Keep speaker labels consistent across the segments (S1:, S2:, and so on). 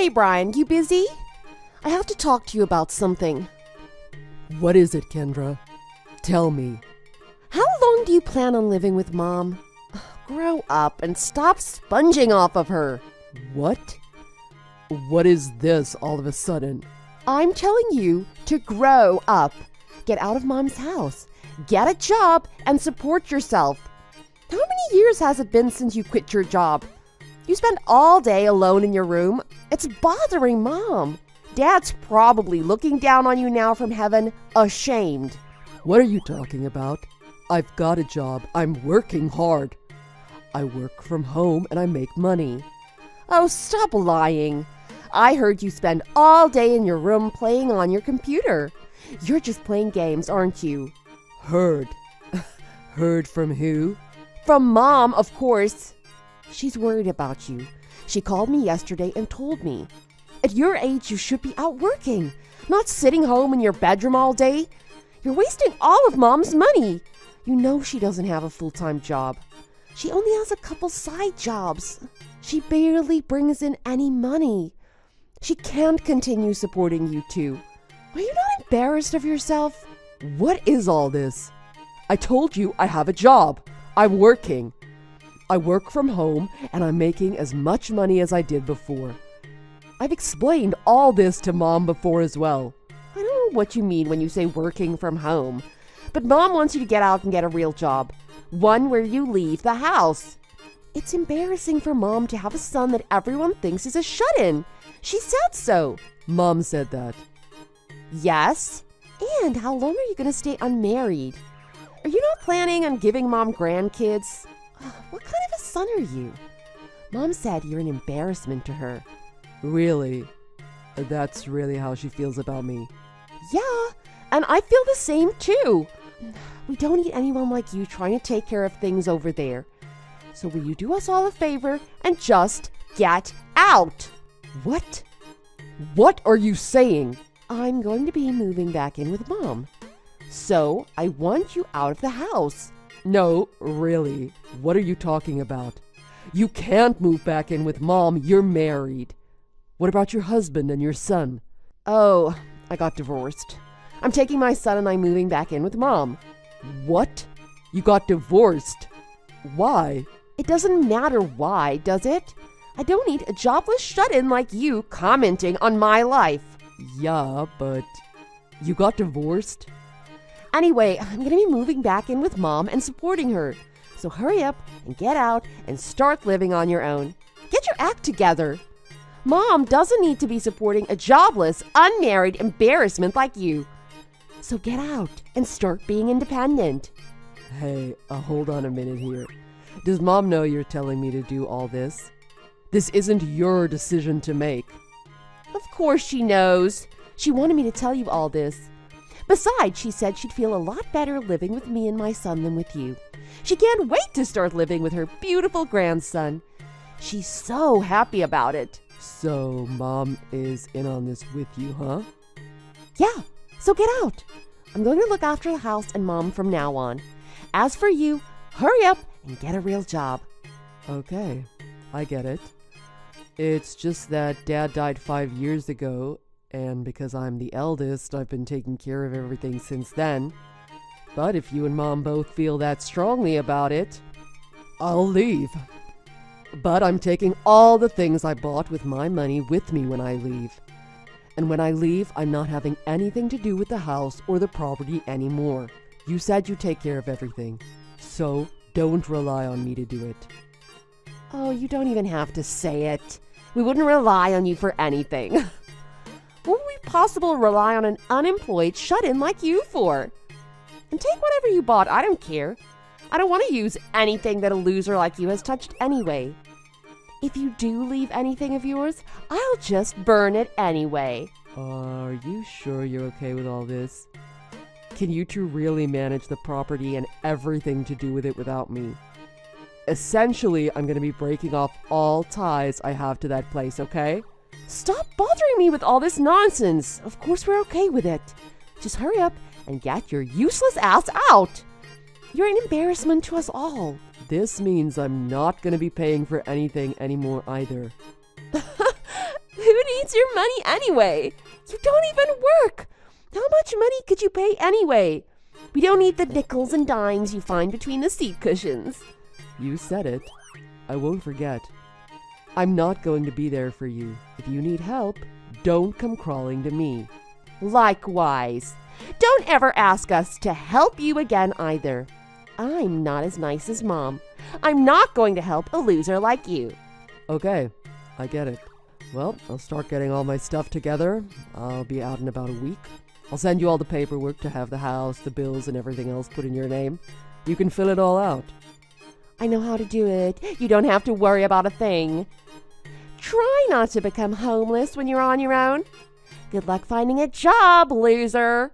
S1: Hey, Brian, you busy? I have to talk to you about something.
S2: What is it, Kendra? Tell me.
S1: How long do you plan on living with Mom? Grow up and stop sponging off of her.
S2: What? What is this all of a sudden?
S1: I'm telling you to grow up. Get out of Mom's house. Get a job and support yourself. How many years has it been since you quit your job? You spend all day alone in your room. It's bothering Mom. Dad's probably looking down on you now from heaven, ashamed.
S2: What are you talking about? I've got a job. I'm working hard. I work from home and I make money.
S1: Oh, stop lying. I heard you spend all day in your room playing on your computer. You're just playing games, aren't you?
S2: Heard. Heard from who?
S1: From Mom, of course. She's worried about you. She called me yesterday and told me. At your age, you should be out working, not sitting home in your bedroom all day. You're wasting all of Mom's money. You know she doesn't have a full-time job. She only has a couple side jobs. She barely brings in any money. She can't continue supporting you two. Are you not embarrassed of yourself?
S2: What is all this? I told you I have a job. I'm working. I work from home and I'm making as much money as I did before. I've explained all this to Mom before as well.
S1: I don't know what you mean when you say working from home, but Mom wants you to get out and get a real job. One where you leave the house. It's embarrassing for Mom to have a son that everyone thinks is a shut-in. She said so.
S2: Mom said that.
S1: Yes? And how long are you going to stay unmarried? Are you not planning on giving Mom grandkids? What kind of a son are you? Mom said you're an embarrassment to her.
S2: Really? That's really how she feels about me?
S1: Yeah, and I feel the same too. We don't need anyone like you trying to take care of things over there. So will you do us all a favor and just get out?
S2: What? What are you saying?
S1: I'm going to be moving back in with Mom. So I want you out of the house.
S2: No, really. What are you talking about? You can't move back in with Mom. You're married. What about your husband and your son?
S1: Oh, I got divorced. I'm taking my son and I'm moving back in with Mom.
S2: What? You got divorced? Why?
S1: It doesn't matter why, does it? I don't need a jobless shut-in like you commenting on my life.
S2: Yeah, but you got divorced?
S1: Anyway, I'm going to be moving back in with Mom and supporting her. So hurry up and get out and start living on your own. Get your act together. Mom doesn't need to be supporting a jobless, unmarried embarrassment like you. So get out and start being independent.
S2: Hey, hold on a minute here. Does Mom know you're telling me to do all this? This isn't your decision to make.
S1: Of course she knows. She wanted me to tell you all this. Besides, she said she'd feel a lot better living with me and my son than with you. She can't wait to start living with her beautiful grandson. She's so happy about it.
S2: So, Mom is in on this with you, huh?
S1: Yeah, so get out. I'm going to look after the house and Mom from now on. As for you, hurry up and get a real job.
S2: Okay, I get it. It's just that Dad died 5 years ago, and because I'm the eldest, I've been taking care of everything since then. But if you and Mom both feel that strongly about it, I'll leave. But I'm taking all the things I bought with my money with me when I leave. And when I leave, I'm not having anything to do with the house or the property anymore. You said you'd take care of everything, so don't rely on me to do it.
S1: Oh, you don't even have to say it. We wouldn't rely on you for anything. What would we possibly rely on an unemployed shut-in like you for? And take whatever you bought, I don't care. I don't want to use anything that a loser like you has touched anyway. If you do leave anything of yours, I'll just burn it anyway.
S2: Are you sure you're okay with all this? Can you two really manage the property and everything to do with it without me? Essentially, I'm going to be breaking off all ties I have to that place, okay?
S1: Stop bothering me with all this nonsense. Of course we're okay with it. Just hurry up and get your useless ass out. You're an embarrassment to us all.
S2: This means I'm not going to be paying for anything anymore either.
S1: Who needs your money anyway? You don't even work. How much money could you pay anyway? We don't need the nickels and dimes you find between the seat cushions.
S2: You said it. I won't forget. I'm not going to be there for you. If you need help, don't come crawling to me.
S1: Likewise. Don't ever ask us to help you again either. I'm not as nice as Mom. I'm not going to help a loser like you.
S2: Okay, I get it. Well, I'll start getting all my stuff together. I'll be out in about a week. I'll send you all the paperwork to have the house, the bills, and everything else put in your name. You can fill it all out.
S1: I know how to do it. You don't have to worry about a thing. Try not to become homeless when you're on your own. Good luck finding a job, loser.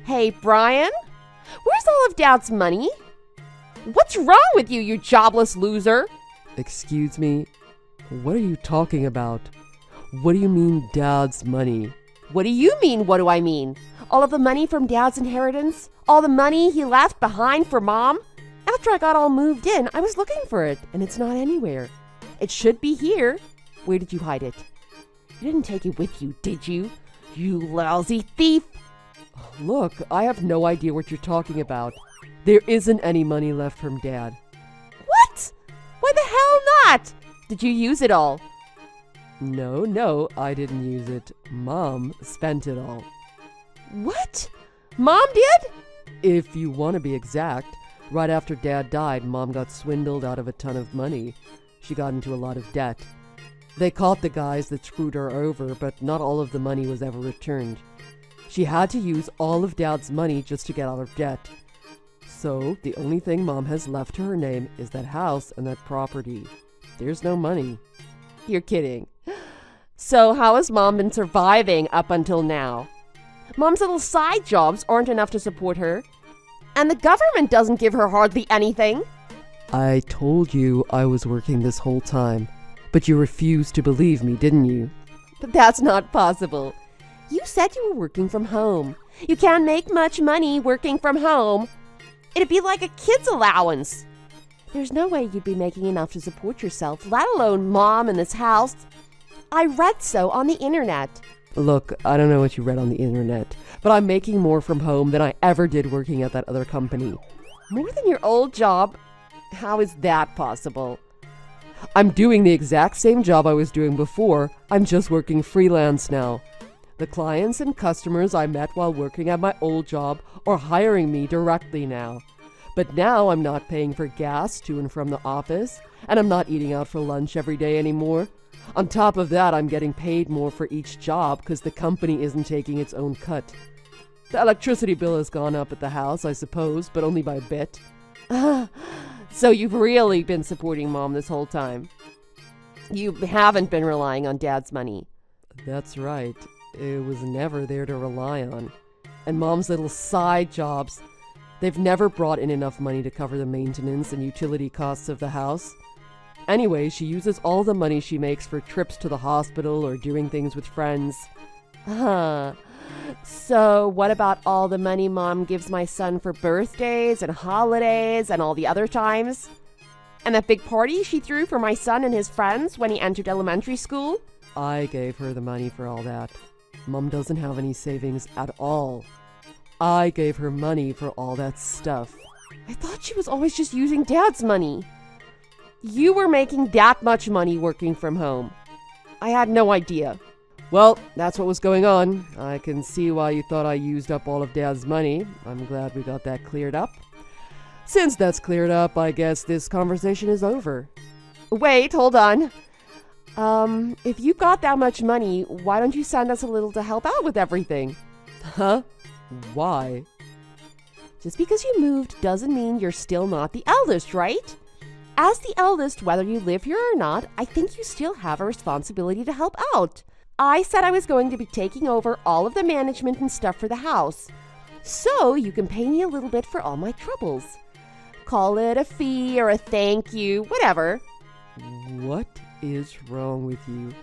S1: Hey, Brian, where's all of Dad's money? What's wrong with you, you jobless loser?
S2: Excuse me? What are you talking about? What do you mean, Dad's money?
S1: What do you mean, what do I mean? All of the money from Dad's inheritance? All the money he left behind for Mom? After I got all moved in, I was looking for it, and it's not anywhere. It should be here. Where did you hide it? You didn't take it with you, did you? You lousy thief!
S2: Look, I have no idea what you're talking about. There isn't any money left from Dad.
S1: What? Why the hell not? Did you use it all?
S2: No, I didn't use it. Mom spent it all.
S1: What? Mom did?
S2: If you want to be exact, right after Dad died, Mom got swindled out of a ton of money. She got into a lot of debt. They caught the guys that screwed her over, but not all of the money was ever returned. She had to use all of Dad's money just to get out of debt. So, the only thing Mom has left to her name is that house and that property. There's no money.
S1: You're kidding. So how has Mom been surviving up until now? Mom's little side jobs aren't enough to support her. And the government doesn't give her hardly anything.
S2: I told you I was working this whole time, but you refused to believe me, didn't you?
S1: But that's not possible. You said you were working from home. You can't make much money working from home. It'd be like a kid's allowance. There's no way you'd be making enough to support yourself, let alone Mom and this house. I read so on the internet.
S2: Look, I don't know what you read on the internet, but I'm making more from home than I ever did working at that other company.
S1: More than your old job? How is that possible?
S2: I'm doing the exact same job I was doing before. I'm just working freelance now. The clients and customers I met while working at my old job are hiring me directly now. But now I'm not paying for gas to and from the office, and I'm not eating out for lunch every day anymore. On top of that, I'm getting paid more for each job because the company isn't taking its own cut. The electricity bill has gone up at the house, I suppose, but only by a bit.
S1: So you've really been supporting Mom this whole time. You haven't been relying on Dad's money.
S2: That's right. It was never there to rely on. And Mom's little side jobs, they've never brought in enough money to cover the maintenance and utility costs of the house. Anyway, she uses all the money she makes for trips to the hospital or doing things with friends.
S1: So what about all the money Mom gives my son for birthdays and holidays and all the other times? And that big party she threw for my son and his friends when he entered elementary school?
S2: I gave her the money for all that. Mom doesn't have any savings at all. I gave her money for all that stuff.
S1: I thought she was always just using Dad's money. You were making that much money working from home. I had no idea.
S2: Well, that's what was going on. I can see why you thought I used up all of Dad's money. I'm glad we got that cleared up. Since that's cleared up, I guess this conversation is over.
S1: Wait, hold on. If you got that much money, why don't you send us a little to help out with everything?
S2: Huh? Why?
S1: Just because you moved doesn't mean you're still not the eldest, right? As the eldest, whether you live here or not, I think you still have a responsibility to help out. I said I was going to be taking over all of the management and stuff for the house. So you can pay me a little bit for all my troubles. Call it a fee or a thank you, whatever.
S2: What is wrong with you?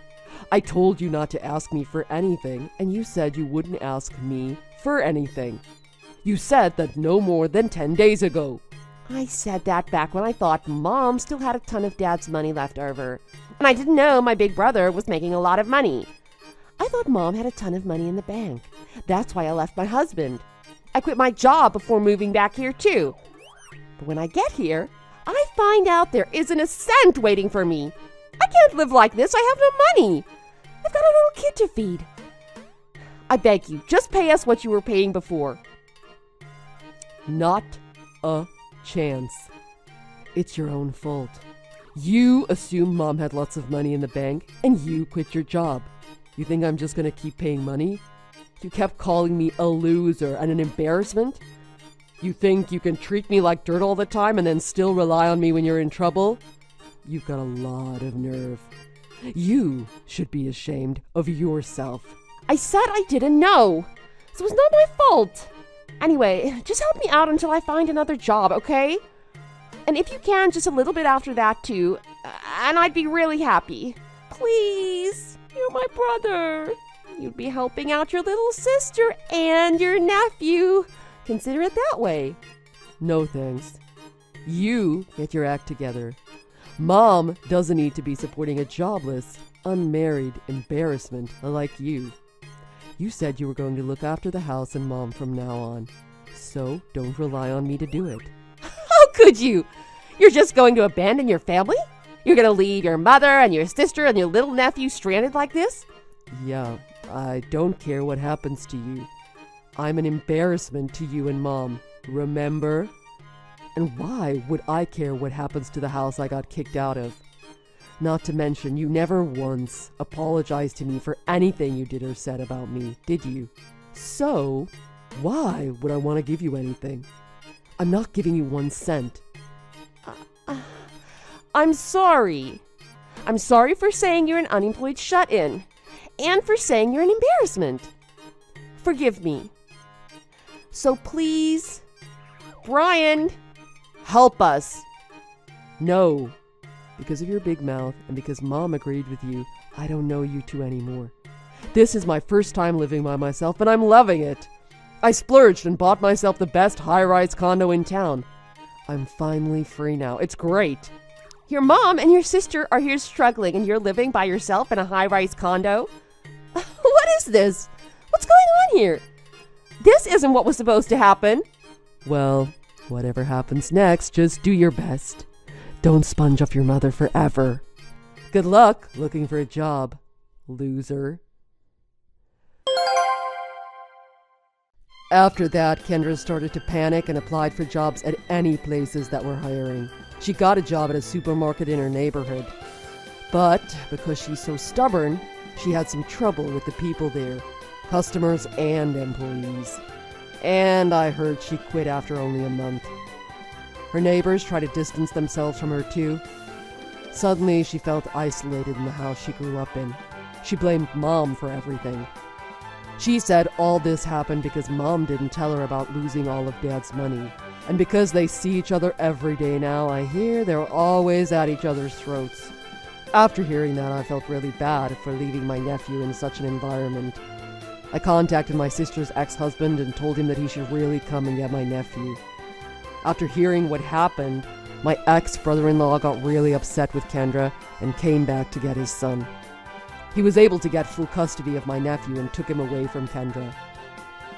S2: I told you not to ask me for anything, and you said you wouldn't ask me for anything. You said that no more than 10 days ago.
S1: I said that back when I thought Mom still had a ton of Dad's money left over. And I didn't know my big brother was making a lot of money. I thought Mom had a ton of money in the bank. That's why I left my husband. I quit my job before moving back here too. But when I get here, I find out there isn't a cent waiting for me. I can't live like this. I have no money. I've got a little kid to feed. I beg you, just pay us what you were paying before.
S2: Not a chance. It's your own fault. You assumed Mom had lots of money in the bank, and you quit your job. You think I'm just gonna keep paying money? You kept calling me a loser and an embarrassment? You think you can treat me like dirt all the time and then still rely on me when you're in trouble? You've got a lot of nerve. You should be ashamed of yourself.
S1: I said I didn't know. So it's not my fault. Anyway, just help me out until I find another job, okay? And if you can, just a little bit after that too, and I'd be really happy. Please, you're my brother. You'd be helping out your little sister and your nephew. Consider it that way.
S2: No thanks. You get your act together. Mom doesn't need to be supporting a jobless, unmarried embarrassment like you. You said you were going to look after the house and Mom from now on. So don't rely on me to do it.
S1: How could you? You're just going to abandon your family? You're going to leave your mother and your sister and your little nephew stranded like this?
S2: Yeah, I don't care what happens to you. I'm an embarrassment to you and Mom, remember? And why would I care what happens to the house I got kicked out of? Not to mention, you never once apologized to me for anything you did or said about me, did you? So, why would I want to give you anything? I'm not giving you 1 cent.
S1: I'm sorry. I'm sorry for saying you're an unemployed shut-in. And for saying you're an embarrassment. Forgive me. So please, Brian, help us.
S2: No. Because of your big mouth and because Mom agreed with you, I don't know you two anymore. This is my first time living by myself, and I'm loving it. I splurged and bought myself the best high-rise condo in town. I'm finally free now. It's great.
S1: Your mom and your sister are here struggling, and you're living by yourself in a high-rise condo? What is this? What's going on here? This isn't what was supposed to happen.
S2: Well, whatever happens next, just do your best. Don't sponge off your mother forever. Good luck looking for a job, loser. After that, Kendra started to panic and applied for jobs at any places that were hiring. She got a job at a supermarket in her neighborhood. But because she's so stubborn, she had some trouble with the people there, customers and employees. And I heard she quit after only a month. Her neighbors tried to distance themselves from her too. Suddenly, she felt isolated in the house she grew up in. She blamed Mom for everything. She said all this happened because Mom didn't tell her about losing all of Dad's money. And because they see each other every day now, I hear they're always at each other's throats. After hearing that, I felt really bad for leaving my nephew in such an environment. I contacted my sister's ex-husband and told him that he should really come and get my nephew. After hearing what happened, my ex-brother-in-law got really upset with Kendra and came back to get his son. He was able to get full custody of my nephew and took him away from Kendra.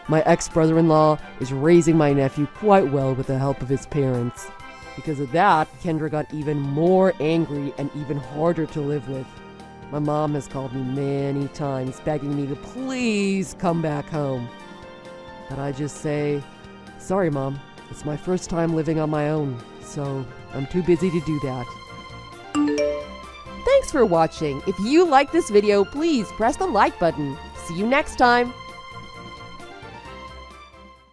S2: My ex-brother-in-law is raising my nephew quite well with the help of his parents. Because of that, Kendra got even more angry and even harder to live with. My mom has called me many times begging me to please come back home. But I just say, sorry Mom, it's my first time living on my own, so I'm too busy to do that.
S1: Thanks for watching. If you like this video, please press the like button. See you next time.